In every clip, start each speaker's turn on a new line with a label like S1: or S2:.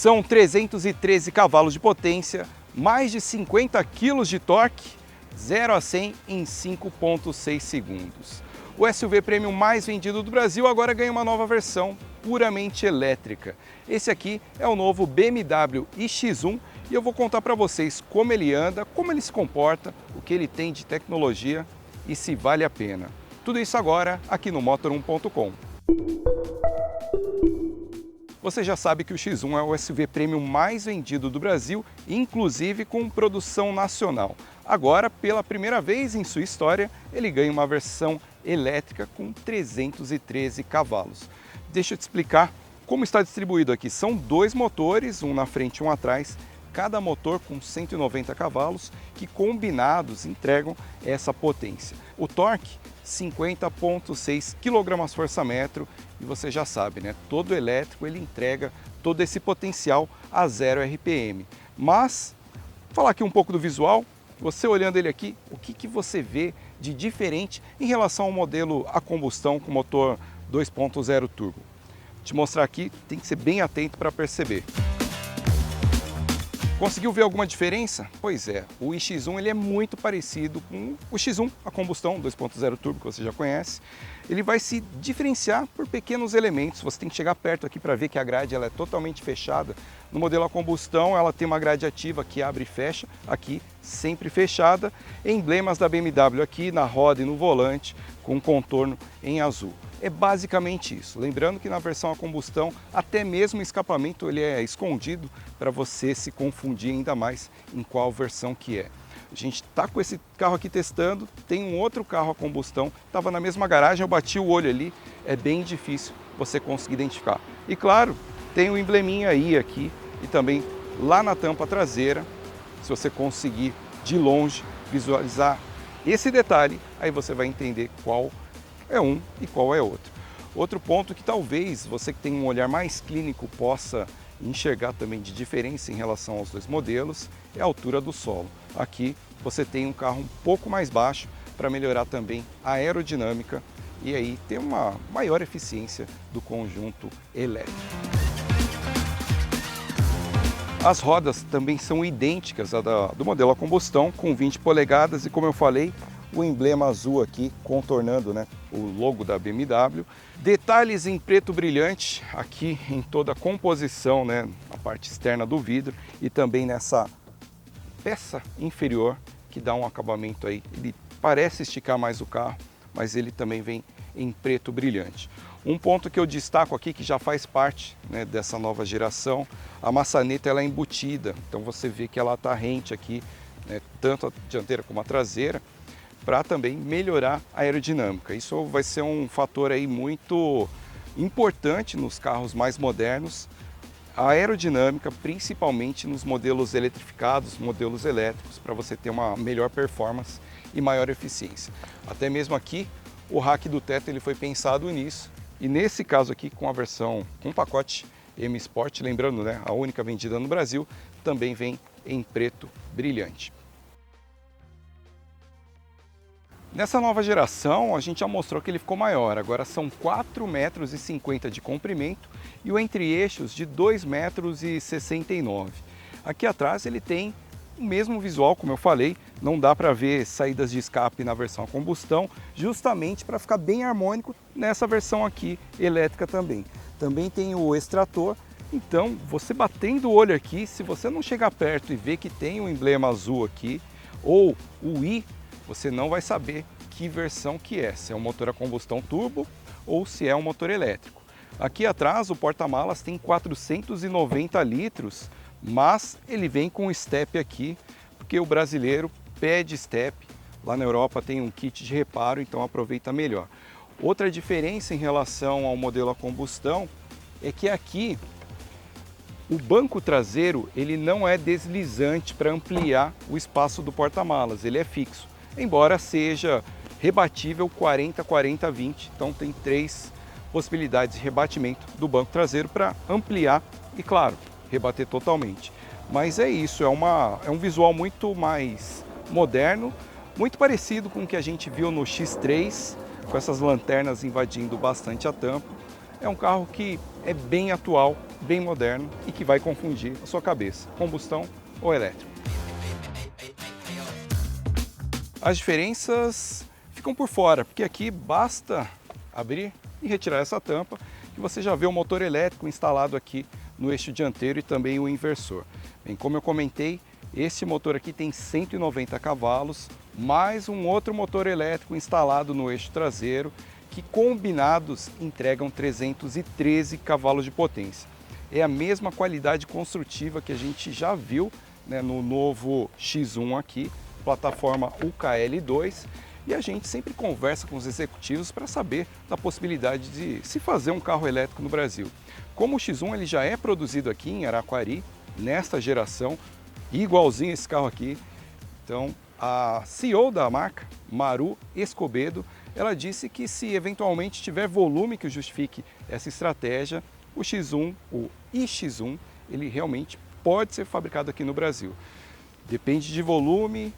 S1: São 313 cavalos de potência, mais de 50 kg de torque, 0 a 100 em 5,6 segundos. O SUV Premium mais vendido do Brasil agora ganha uma nova versão puramente elétrica. Esse aqui é o novo BMW iX1 e eu vou contar para vocês como ele anda, como ele se comporta, o que ele tem de tecnologia e se vale a pena. Tudo isso agora aqui no Motor1.com. Você já sabe que o X1 é o SUV Premium mais vendido do Brasil, inclusive com produção nacional. Agora, pela primeira vez em sua história, ele ganha uma versão elétrica com 313 cavalos. Deixa eu te explicar como está distribuído aqui. São dois motores, um na frente e um atrás, cada motor com 190 cavalos, que combinados entregam essa potência. O torque, 50,6 kgfm, e você já sabe, né? Todo elétrico ele entrega todo esse potencial a 0 RPM. Mas, falar aqui um pouco do visual, você olhando ele aqui, o que você vê de diferente em relação ao modelo a combustão com motor 2.0 turbo? Vou te mostrar aqui, tem que ser bem atento para perceber. Conseguiu ver alguma diferença? Pois é, o iX1 ele é muito parecido com o X1, a combustão 2.0 turbo que você já conhece. Ele vai se diferenciar por pequenos elementos, você tem que chegar perto aqui para ver que a grade ela é totalmente fechada. No modelo a combustão ela tem uma grade ativa que abre e fecha, aqui sempre fechada. Emblemas da BMW aqui na roda e no volante com contorno em azul. É basicamente isso. Lembrando que na versão a combustão, até mesmo o escapamento ele é escondido para você se confundir ainda mais em qual versão que é. A gente está com esse carro aqui testando, tem um outro carro a combustão, estava na mesma garagem, eu bati o olho ali, é bem difícil você conseguir identificar. E claro, tem o embleminha aí aqui e também lá na tampa traseira, se você conseguir de longe visualizar esse detalhe, aí você vai entender qual é um e qual é outro. Outro ponto que talvez você que tem um olhar mais clínico possa enxergar também de diferença em relação aos dois modelos é a altura do solo. Aqui você tem um carro um pouco mais baixo para melhorar também a aerodinâmica e aí ter uma maior eficiência do conjunto elétrico. As rodas também são idênticas à do modelo a combustão, com 20 polegadas e, como eu falei, o emblema azul aqui contornando, né, o logo da BMW. Detalhes em preto brilhante aqui em toda a composição, né, a parte externa do vidro e também nessa peça inferior que dá um acabamento aí. Ele parece esticar mais o carro, mas ele também vem em preto brilhante. Um ponto que eu destaco aqui, que já faz parte, né, dessa nova geração, a maçaneta ela é embutida, então você vê que ela está rente aqui, né, tanto a dianteira como a traseira, para também melhorar a aerodinâmica. Isso vai ser um fator aí muito importante nos carros mais modernos, a aerodinâmica, principalmente nos modelos eletrificados, modelos elétricos, para você ter uma melhor performance e maior eficiência. Até mesmo aqui, o rack do teto ele foi pensado nisso, e nesse caso aqui, com a versão com pacote M Sport, lembrando, né, a única vendida no Brasil, também vem em preto brilhante. Nessa nova geração, a gente já mostrou que ele ficou maior, agora são 4,50 metros de comprimento e o entre-eixos de 2,69 metros. Aqui atrás ele tem o mesmo visual, como eu falei, não dá para ver saídas de escape na versão a combustão, justamente para ficar bem harmônico nessa versão aqui elétrica também. Também tem o extrator, então você batendo o olho aqui, se você não chegar perto e ver que tem o emblema azul aqui, ou o I, você não vai saber que versão que é, se é um motor a combustão turbo ou se é um motor elétrico. Aqui atrás o porta-malas tem 490 litros, mas ele vem com step aqui, porque o brasileiro pede step, lá na Europa tem um kit de reparo, então aproveita melhor. Outra diferença em relação ao modelo a combustão é que aqui o banco traseiro ele não é deslizante para ampliar o espaço do porta-malas, ele é fixo. Embora seja rebatível 40-40-20, então tem 3 possibilidades de rebatimento do banco traseiro para ampliar e, claro, rebater totalmente. Mas é isso, é um visual muito mais moderno, muito parecido com o que a gente viu no X3, com essas lanternas invadindo bastante a tampa. É um carro que é bem atual bem moderno e que vai confundir a sua cabeça, combustão ou elétrico. As diferenças ficam por fora, porque aqui basta abrir e retirar essa tampa que você já vê o motor elétrico instalado aqui no eixo dianteiro e também o inversor. Bem, como eu comentei, esse motor aqui tem 190 cavalos, mais um outro motor elétrico instalado no eixo traseiro, que combinados entregam 313 cavalos de potência. É a mesma qualidade construtiva que a gente já viu, né, no novo X1 aqui, plataforma UKL2, e a gente sempre conversa com os executivos para saber da possibilidade de se fazer um carro elétrico no Brasil. Como o X1 ele já é produzido aqui em Araquari, nesta geração, igualzinho esse carro aqui, então a CEO da marca, Maru Escobedo, ela disse que se eventualmente tiver volume que justifique essa estratégia, o X1, o iX1, ele realmente pode ser fabricado aqui no Brasil. Depende de volume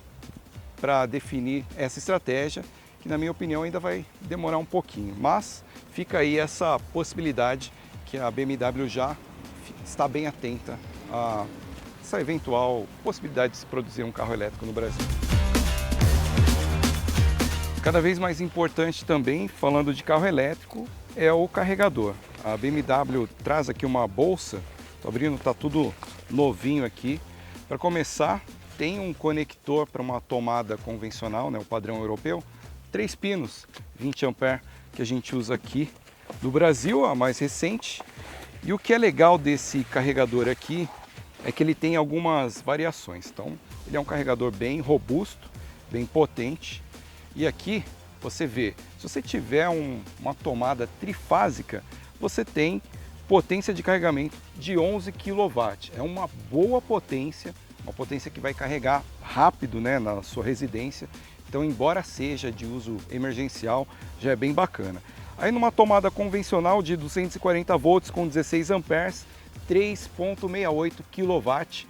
S1: para definir essa estratégia, que na minha opinião ainda vai demorar um pouquinho, mas fica aí essa possibilidade que a BMW já está bem atenta a essa eventual possibilidade de se produzir um carro elétrico no Brasil. Cada vez mais importante também, falando de carro elétrico, é o carregador. A BMW traz aqui uma bolsa, estou abrindo, está tudo novinho aqui. Para começar, tem um conector para uma tomada convencional, né, o padrão europeu, 3 pinos, 20 A que a gente usa aqui no Brasil, a mais recente. E o que é legal desse carregador aqui é que ele tem algumas variações. Então, ele é um carregador bem robusto, bem potente. E aqui você vê, se você tiver uma tomada trifásica, você tem potência de carregamento de 11 kW. É uma boa potência, uma potência que vai carregar rápido, né, na sua residência. Então, embora seja de uso emergencial, já é bem bacana. Aí numa tomada convencional de 240 volts com 16 amperes, 3,68 kW,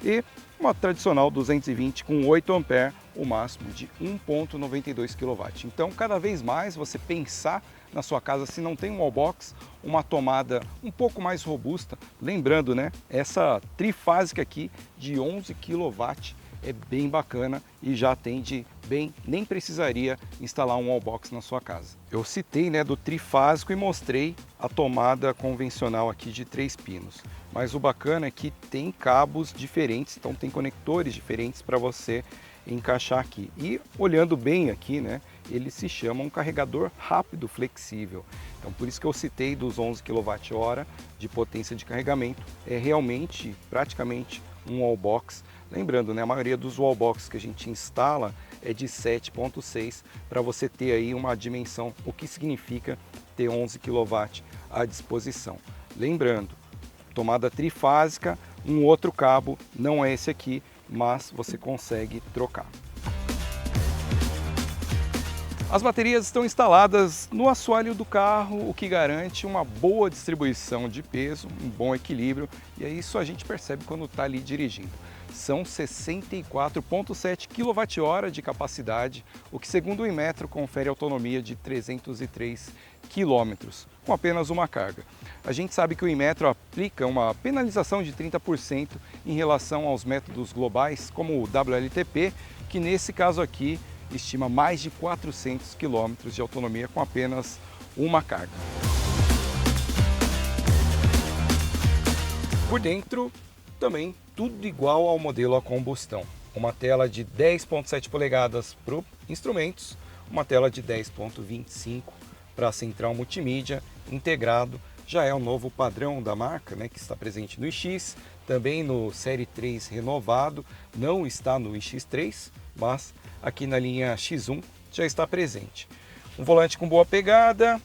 S1: e uma tradicional 220 com 8 amperes, o máximo de 1,92 kW. Então, cada vez mais você pensar na sua casa, se não tem um wallbox, uma tomada um pouco mais robusta, lembrando, né, essa trifásica aqui de 11 kW é bem bacana e já atende bem, nem precisaria instalar um wallbox na sua casa. Eu citei, né, do trifásico e mostrei a tomada convencional aqui de 3 pinos, mas o bacana é que tem cabos diferentes, então tem conectores diferentes para você encaixar aqui. E olhando bem aqui, né, ele se chama um carregador rápido flexível. Então por isso que eu citei dos 11 kWh de potência de carregamento, é realmente praticamente um wallbox. Lembrando, né, a maioria dos wallbox que a gente instala é de 7,6, para você ter aí uma dimensão, o que significa ter 11 kW à disposição. Lembrando, tomada trifásica, um outro cabo, não é esse aqui, mas você consegue trocar. As baterias estão instaladas no assoalho do carro, o que garante uma boa distribuição de peso, um bom equilíbrio, e isso a gente percebe quando está ali dirigindo. São 64,7 kWh de capacidade, o que segundo o Inmetro confere autonomia de 303 km, com apenas uma carga. A gente sabe que o Inmetro aplica uma penalização de 30% em relação aos métodos globais, como o WLTP, que nesse caso aqui estima mais de 400 km de autonomia com apenas uma carga. Por dentro, também tudo igual ao modelo a combustão. Uma tela de 10,7 polegadas para instrumentos, uma tela de 10,25 para a central multimídia integrado. Já é o novo padrão da marca, né, que está presente no iX, também no Série 3 renovado, não está no iX3, mas aqui na linha X1 já está presente. Um volante com boa pegada,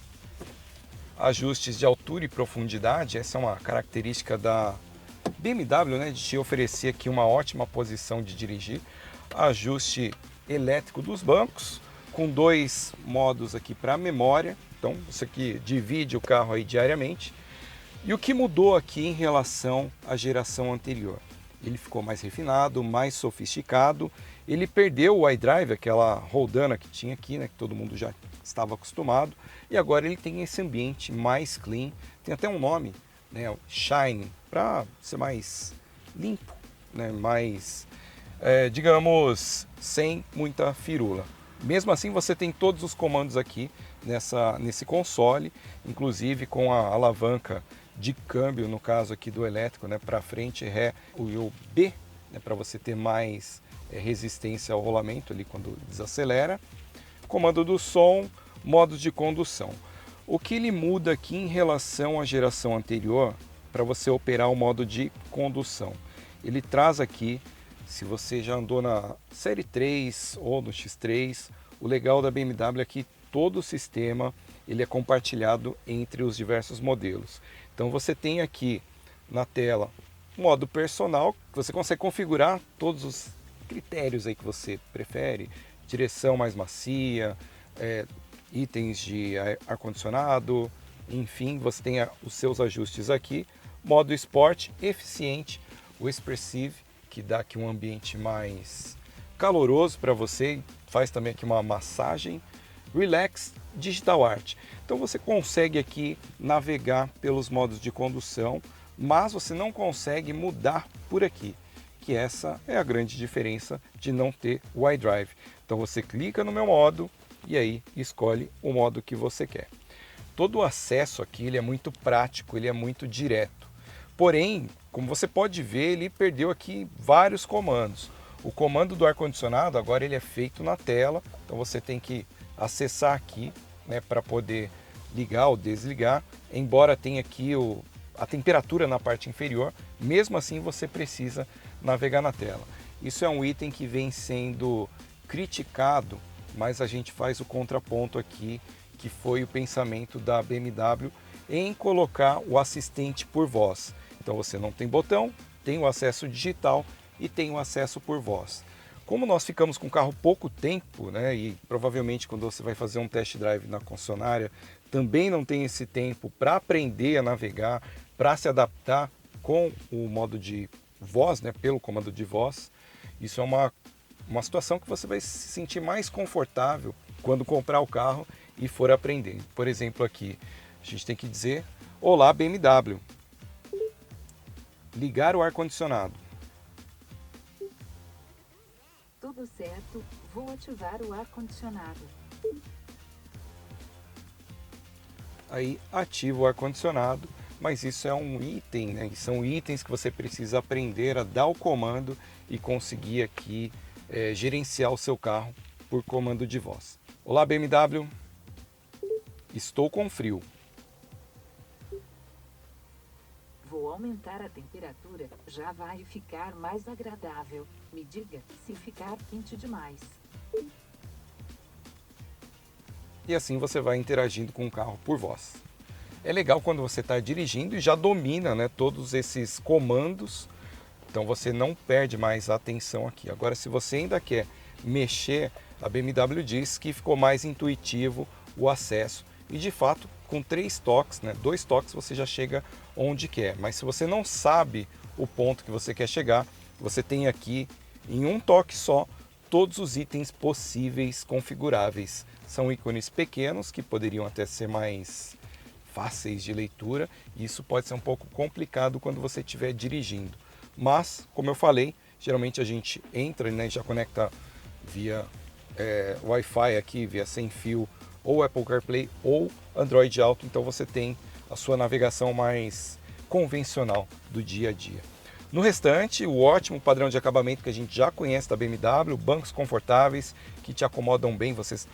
S1: ajustes de altura e profundidade, essa é uma característica da BMW, né, de te oferecer aqui uma ótima posição de dirigir. Ajuste elétrico dos bancos, com 2 modos aqui para memória, então isso aqui divide o carro aí diariamente. E o que mudou aqui em relação à geração anterior? Ele ficou mais refinado, mais sofisticado, ele perdeu o iDrive, aquela roldana que tinha aqui, né, que todo mundo já estava acostumado, e agora ele tem esse ambiente mais clean, tem até um nome, né, o shine, para ser mais limpo, né, mais, digamos, sem muita firula. Mesmo assim, você tem todos os comandos aqui nesse console, inclusive com a alavanca de câmbio, no caso aqui do elétrico, né, para frente, ré, o B, né, para você ter mais resistência ao rolamento ali quando desacelera. Comando do som, modos de condução. O que ele muda aqui em relação à geração anterior para você operar o modo de condução? Ele traz aqui, se você já andou na série 3 ou no X3, o legal da BMW é que todo o sistema ele é compartilhado entre os diversos modelos. Então você tem aqui na tela modo personal, que você consegue configurar todos os critérios aí que você prefere, direção mais macia, itens de ar-condicionado, enfim, você tem os seus ajustes aqui. Modo esporte, eficiente, o expressive, que dá aqui um ambiente mais caloroso para você, faz também aqui uma massagem. Relax, digital art. Então você consegue aqui navegar pelos modos de condução, mas você não consegue mudar por aqui, que essa é a grande diferença de não ter o iDrive. Então você clica no meu modo e aí escolhe o modo que você quer. Todo o acesso aqui ele é muito prático, ele é muito direto. Porém, como você pode ver, ele perdeu aqui vários comandos. O comando do ar-condicionado agora ele é feito na tela, então você tem que acessar aqui, né, para poder ligar ou desligar. Embora tenha aqui a temperatura na parte inferior, mesmo assim você precisa navegar na tela. Isso é um item que vem sendo criticado, mas a gente faz o contraponto aqui, que foi o pensamento da BMW em colocar o assistente por voz. Então você não tem botão, tem o acesso digital e tem o acesso por voz. Como nós ficamos com o carro pouco tempo, né, e provavelmente quando você vai fazer um test drive na concessionária, também não tem esse tempo para aprender a navegar, para se adaptar com o modo de voz, né, pelo comando de voz. Isso é uma situação que você vai se sentir mais confortável quando comprar o carro e for aprender. Por exemplo, aqui a gente tem que dizer: olá BMW, ligar o ar-condicionado.
S2: Tudo certo, vou ativar o ar-condicionado.
S1: Aí ativa o ar-condicionado, mas isso é um item, né? São itens que você precisa aprender a dar o comando e conseguir aqui gerenciar o seu carro por comando de voz. Olá BMW, estou com frio.
S2: Vou aumentar a temperatura, já vai ficar mais agradável. Me diga se ficar quente demais.
S1: E assim você vai interagindo com o carro por voz. É legal quando você está dirigindo e já domina, né, todos esses comandos, então você não perde mais a atenção aqui. Agora, se você ainda quer mexer, a BMW diz que ficou mais intuitivo o acesso e de fato com 3 toques, né, 2 toques você já chega onde quer. Mas se você não sabe o ponto que você quer chegar, você tem aqui em um toque só todos os itens possíveis configuráveis. São ícones pequenos que poderiam até ser mais fáceis de leitura, e isso pode ser um pouco complicado quando você estiver dirigindo. Mas, como eu falei, geralmente a gente entra, né, e já conecta via Wi-Fi aqui, via sem fio, ou Apple CarPlay ou Android Auto, então você tem a sua navegação mais convencional do dia a dia. No restante, o ótimo padrão de acabamento que a gente já conhece da BMW, bancos confortáveis que te acomodam bem, você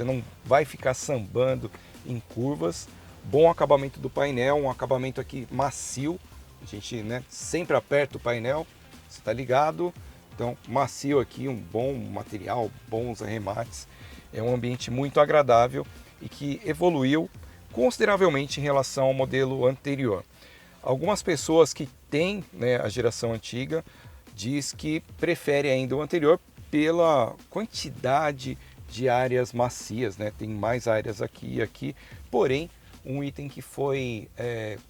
S1: não vai ficar sambando em curvas, bom acabamento do painel, um acabamento aqui macio, a gente, né, sempre aperta o painel, você está ligado, então macio aqui, um bom material, bons arremates, é um ambiente muito agradável e que evoluiu consideravelmente em relação ao modelo anterior. Algumas pessoas que têm, né, a geração antiga diz que prefere ainda o anterior pela quantidade de áreas macias, né? Tem mais áreas aqui e aqui, porém um item que foi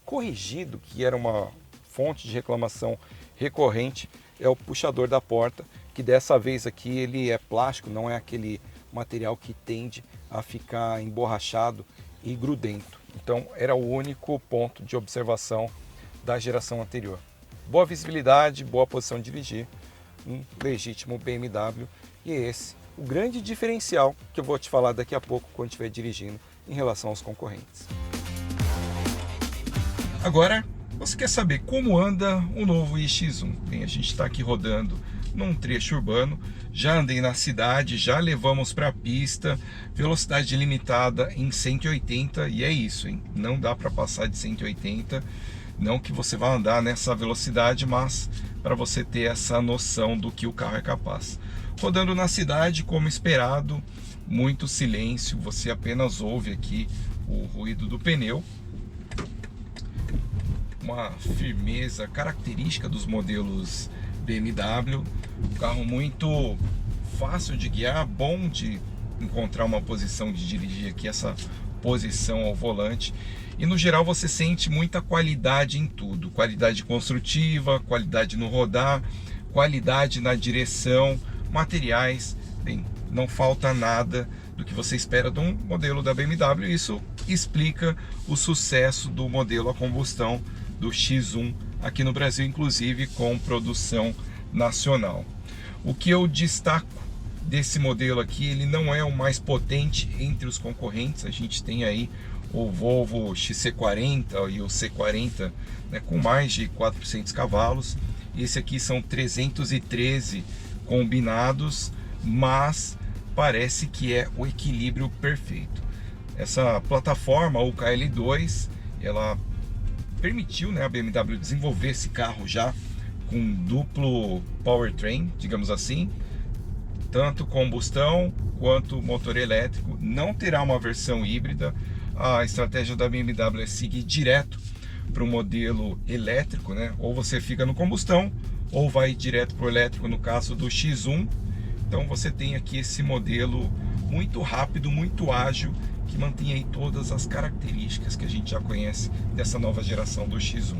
S1: corrigido, que era uma fonte de reclamação recorrente, é o puxador da porta, que dessa vez aqui ele é plástico, não é aquele material que tende a ficar emborrachado e grudento. Então era o único ponto de observação da geração anterior. Boa visibilidade, boa posição de dirigir, um legítimo BMW, e é esse o grande diferencial que eu vou te falar daqui a pouco quando estiver dirigindo em relação aos concorrentes. Agora, você quer saber como anda o novo iX1? Bem, a gente está aqui rodando num trecho urbano, já andei na cidade, já levamos para a pista, velocidade limitada em 180, e é isso, hein? Não dá para passar de 180, não que você vá andar nessa velocidade, mas para você ter essa noção do que o carro é capaz. Rodando na cidade, como esperado, muito silêncio, você apenas ouve aqui o ruído do pneu. Uma firmeza característica dos modelos BMW, um carro muito fácil de guiar, bom de encontrar uma posição de dirigir aqui, essa posição ao volante, e no geral você sente muita qualidade em tudo, qualidade construtiva, qualidade no rodar, qualidade na direção, materiais, bem, não falta nada do que você espera de um modelo da BMW, e isso explica o sucesso do modelo a combustão do X1 aqui no Brasil, inclusive com produção nacional. O que eu destaco desse modelo aqui, ele não é o mais potente entre os concorrentes. A gente tem aí o Volvo XC40 e o C40, né, com mais de 400 cavalos. Esse aqui são 313 combinados, mas parece que é o equilíbrio perfeito. Essa plataforma, o KL2, ela permitiu, né, a BMW desenvolver esse carro já com duplo powertrain, digamos assim, tanto combustão quanto motor elétrico. Não terá uma versão híbrida. A estratégia da BMW é seguir direto para o modelo elétrico, né? Ou você fica no combustão ou vai direto para o elétrico, no caso do X1. Então você tem aqui esse modelo muito rápido, muito ágil, que mantém aí todas as características que a gente já conhece dessa nova geração do X1.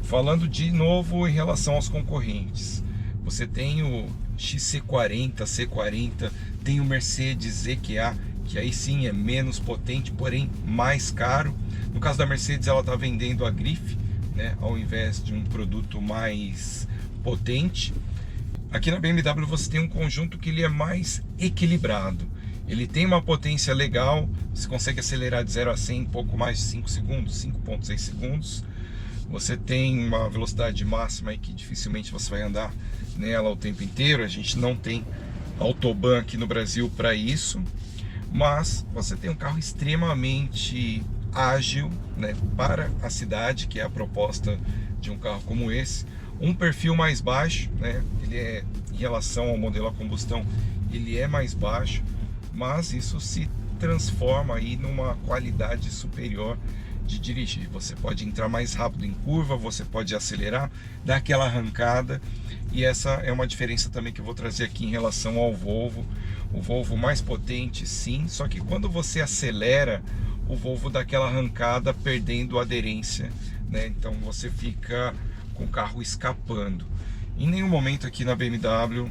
S1: Falando de novo em relação aos concorrentes, você tem o XC40, C40, tem o Mercedes EQA, que aí sim é menos potente, porém mais caro. No caso da Mercedes, ela está vendendo a grife, né, ao invés de um produto mais potente. Aqui na BMW você tem um conjunto que ele é mais equilibrado. Ele tem uma potência legal, você consegue acelerar de 0 a 100 em pouco mais de 5 segundos, 5,6 segundos. Você tem uma velocidade máxima aí que dificilmente você vai andar nela o tempo inteiro. A gente não tem autobahn aqui no Brasil para isso, mas você tem um carro extremamente ágil, né, para a cidade, que é a proposta de um carro como esse. Um perfil mais baixo, né, ele é, em relação ao modelo a combustão, ele é mais baixo, mas isso se transforma aí numa qualidade superior de dirigir. Você pode entrar mais rápido em curva, você pode acelerar, dar aquela arrancada, e essa é uma diferença também que eu vou trazer aqui em relação ao Volvo. O Volvo mais potente, sim, só que quando você acelera, o Volvo dá aquela arrancada perdendo aderência, né? Então você fica com o carro escapando. Em nenhum momento aqui na BMW,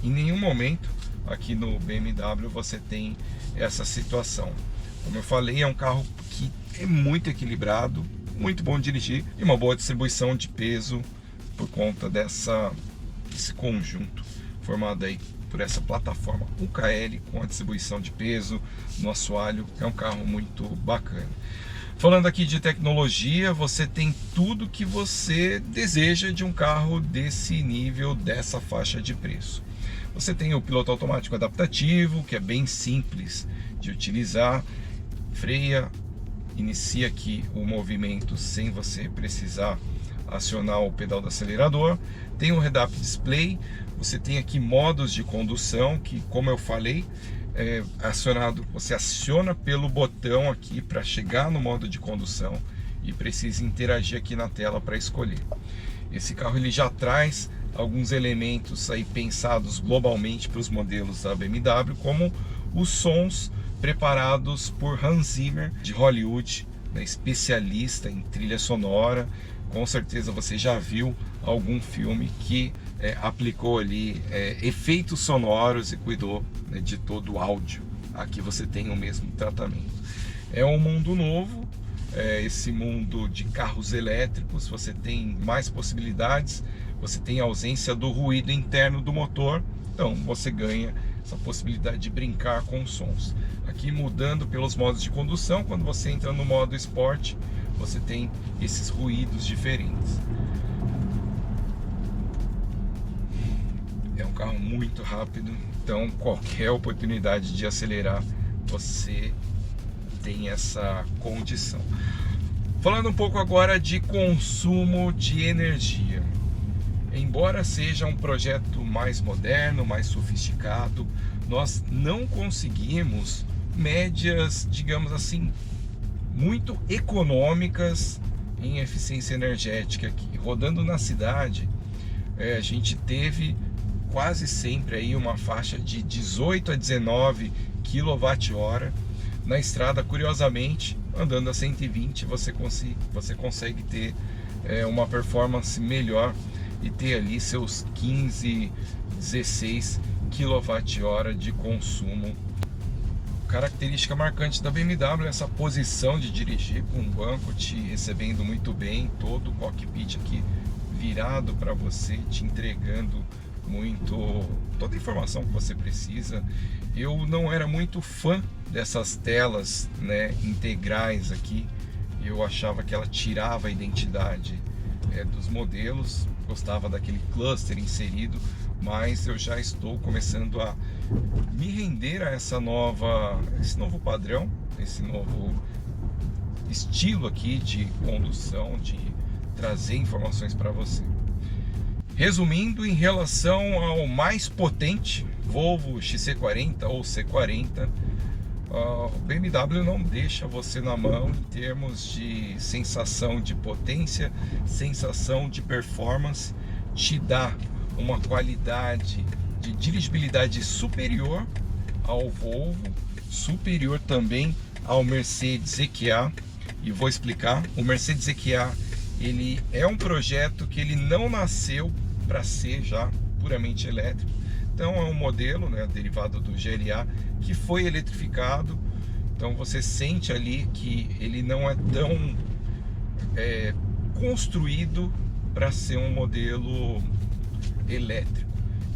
S1: em nenhum momento aqui no BMW você tem essa situação. Como eu falei, é um carro que é muito equilibrado, muito bom de dirigir e uma boa distribuição de peso por conta desse conjunto formado aí por essa plataforma UKL com a distribuição de peso no assoalho. É um carro muito bacana. Falando aqui de tecnologia, você tem tudo que você deseja de um carro desse nível, dessa faixa de preço. Você tem o piloto automático adaptativo, que é bem simples de utilizar, freia, inicia aqui o movimento sem você precisar acionar o pedal do acelerador. Tem o head-up display, você tem aqui modos de condução, que, como eu falei, você aciona pelo botão aqui para chegar no modo de condução e precisa interagir aqui na tela para escolher. Esse carro ele já traz alguns elementos aí pensados globalmente para os modelos da BMW, como os sons preparados por Hans Zimmer de Hollywood, né, especialista em trilha sonora. Com certeza você já viu algum filme que aplicou ali efeitos sonoros e cuidou, né, de todo o áudio. Aqui você tem o mesmo tratamento. É um mundo novo, esse mundo de carros elétricos, você tem mais possibilidades, você tem a ausência do ruído interno do motor, então você ganha essa possibilidade de brincar com os sons. Aqui mudando pelos modos de condução, quando você entra no modo Sport, você tem esses ruídos diferentes. É um carro muito rápido, então qualquer oportunidade de acelerar, você tem essa condição. Falando um pouco agora de consumo de energia. Embora seja um projeto mais moderno, mais sofisticado, nós não conseguimos médias, digamos assim, muito econômicas em eficiência energética aqui. Rodando na cidade, a gente teve quase sempre aí uma faixa de 18 a 19 kWh. Na estrada, curiosamente, andando a 120, você consegue ter uma performance melhor e ter ali seus 15, 16 kWh de consumo. Característica marcante da BMW é essa posição de dirigir, com o banco te recebendo muito bem, todo o cockpit aqui virado para você, te entregando toda a informação que você precisa. Eu não era muito fã dessas telas, né, integrais aqui. Eu achava que ela tirava a identidade dos modelos, gostava daquele cluster inserido, mas eu já estou começando a me render a esse novo padrão, esse novo estilo aqui de condução, de trazer informações para você. Resumindo, em relação ao mais potente Volvo XC40 ou C40, o BMW não deixa você na mão em termos de sensação de potência, sensação de performance, te dá uma qualidade de dirigibilidade superior ao Volvo, superior também ao Mercedes EQA, e vou explicar. O Mercedes EQA, ele é um projeto que ele não nasceu para ser já puramente elétrico. Então é um modelo, né, derivado do GLA, que foi eletrificado. Então você sente ali que ele não é tão construído para ser um modelo elétrico.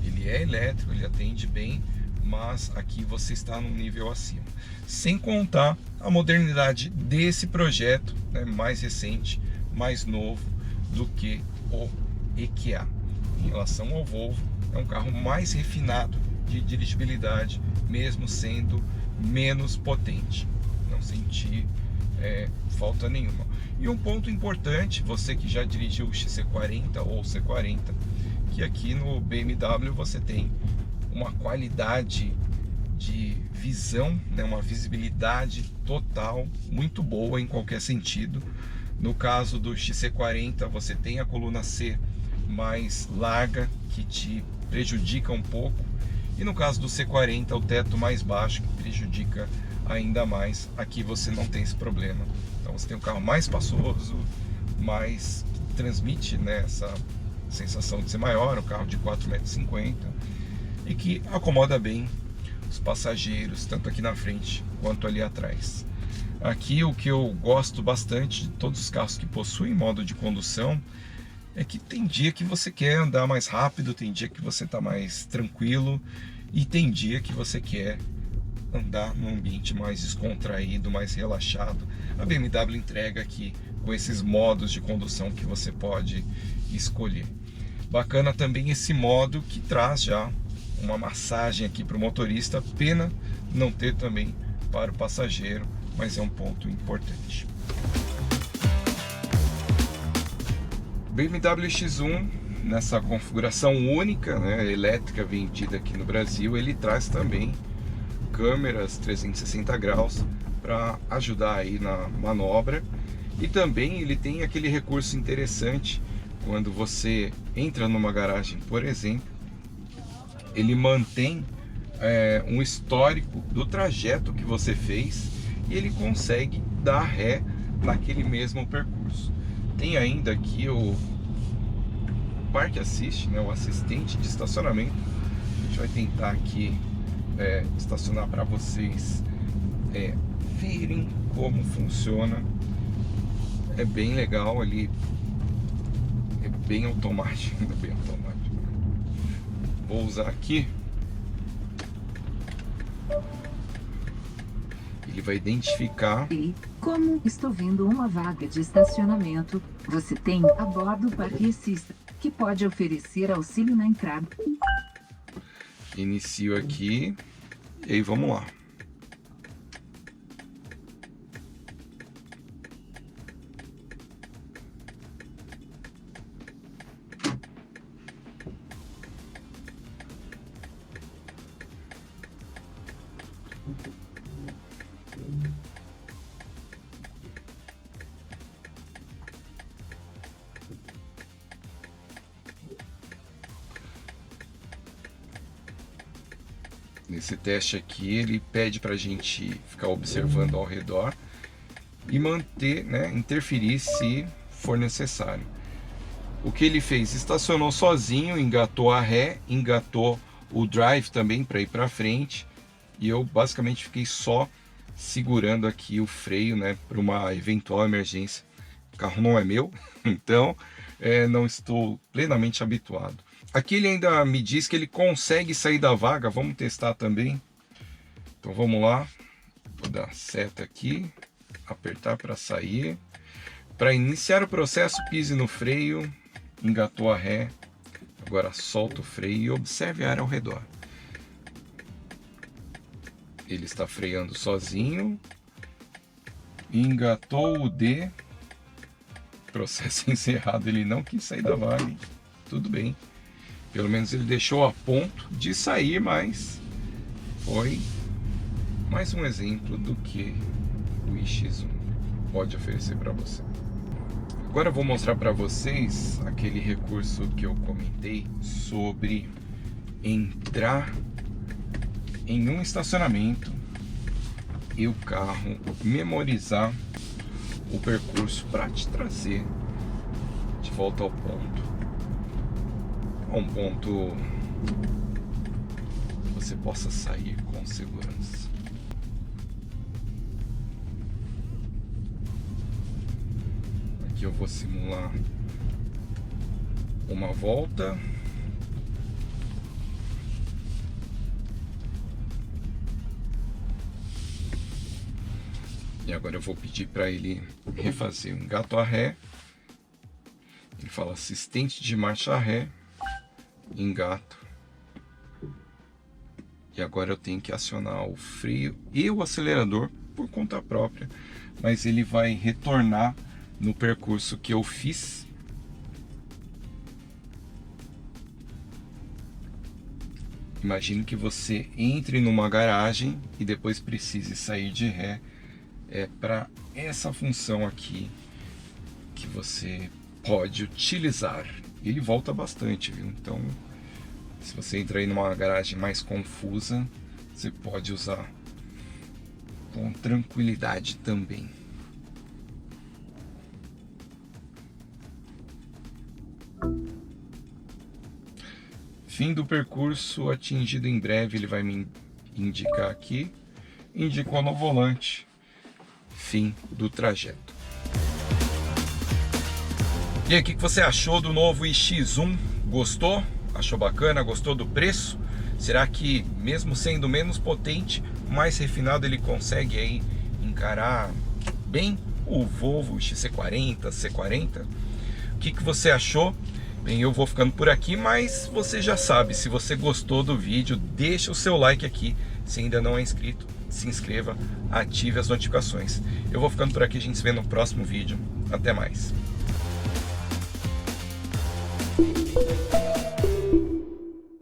S1: Ele é elétrico, ele atende bem, mas aqui você está num nível acima. Sem contar a modernidade desse projeto, né, mais recente, mais novo do que o EQA. Em relação ao Volvo, é um carro mais refinado de dirigibilidade, mesmo sendo menos potente. Não senti falta nenhuma. E um ponto importante, você que já dirigiu o XC40 ou C40, que aqui no BMW você tem uma qualidade de visão, né, uma visibilidade total muito boa em qualquer sentido. No caso do XC40, você tem a coluna C mais larga, que te prejudica um pouco, e no caso do C40, o teto mais baixo, que prejudica ainda mais. Aqui você não tem esse problema. Então você tem um carro mais espaçoso, mais que transmite, né, essa sensação de ser maior, um carro de 4,50 m, e que acomoda bem os passageiros, tanto aqui na frente quanto ali atrás. Aqui o que eu gosto bastante de todos os carros que possuem modo de condução é que tem dia que você quer andar mais rápido, tem dia que você está mais tranquilo, e tem dia que você quer andar num ambiente mais descontraído, mais relaxado. A BMW entrega aqui com esses modos de condução que você pode escolher. Bacana também esse modo que traz já uma massagem aqui para o motorista, pena não ter também para o passageiro, mas é um ponto importante. BMW X1, nessa configuração única, né, elétrica, vendida aqui no Brasil, ele traz também câmeras 360 graus para ajudar aí na manobra, e também ele tem aquele recurso interessante quando você entra numa garagem, por exemplo, ele mantém um histórico do trajeto que você fez e ele consegue dar ré naquele mesmo percurso. Tem ainda aqui o Park Assist, né, o assistente de estacionamento. A gente vai tentar aqui estacionar para vocês verem como funciona é bem legal ali. É bem automático, ainda bem automático. Vou usar aqui. Ele vai identificar.
S2: E, como estou vendo uma vaga de estacionamento, você tem a bordo parquecista, que pode oferecer auxílio na entrada.
S1: Inicio aqui. E aí vamos lá. Nesse teste aqui, ele pede para a gente ficar observando ao redor e manter, né, interferir se for necessário. O que ele fez? Estacionou sozinho, engatou a ré, engatou o drive também para ir para frente, e eu basicamente fiquei só segurando aqui o freio, né, para uma eventual emergência. O carro não é meu, então não estou plenamente habituado. Aqui ele ainda me diz que ele consegue sair da vaga. Vamos testar também. Então vamos lá. Vou dar seta aqui, apertar para sair. Para iniciar o processo, pise no freio, engatou a ré. Agora solta o freio e observe a área ao redor. Ele está freando sozinho. Engatou o D. Processo encerrado. Ele não quis sair da vaga. Tudo bem. Pelo menos ele deixou a ponto de sair, mas foi mais um exemplo do que o iX1 pode oferecer para você. Agora eu vou mostrar para vocês aquele recurso que eu comentei sobre entrar em um estacionamento e o carro memorizar o percurso para te trazer de volta ao ponto. Um ponto que você possa sair com segurança. Aqui eu vou simular uma volta. E agora eu vou pedir para ele refazer o engato a ré. Ele fala assistente de marcha ré. Engato. E agora eu tenho que acionar o freio e o acelerador por conta própria, mas ele vai retornar no percurso que eu fiz. Imagine que você entre numa garagem e depois precise sair de ré. É para essa função aqui que você pode utilizar. Ele volta bastante, viu? Então, se você entrar aí numa garagem mais confusa, você pode usar com tranquilidade também. Fim do percurso atingido em breve, ele vai me indicar aqui. Indicou no volante. Fim do trajeto. E aí, o que você achou do novo iX1? Gostou? Achou bacana? Gostou do preço? Será que, mesmo sendo menos potente, mais refinado, ele consegue aí encarar bem o Volvo XC40, C40? O que você achou? Bem, eu vou ficando por aqui, mas você já sabe, se você gostou do vídeo, deixa o seu like aqui. Se ainda não é inscrito, se inscreva, ative as notificações. Eu vou ficando por aqui, a gente se vê no próximo vídeo. Até mais.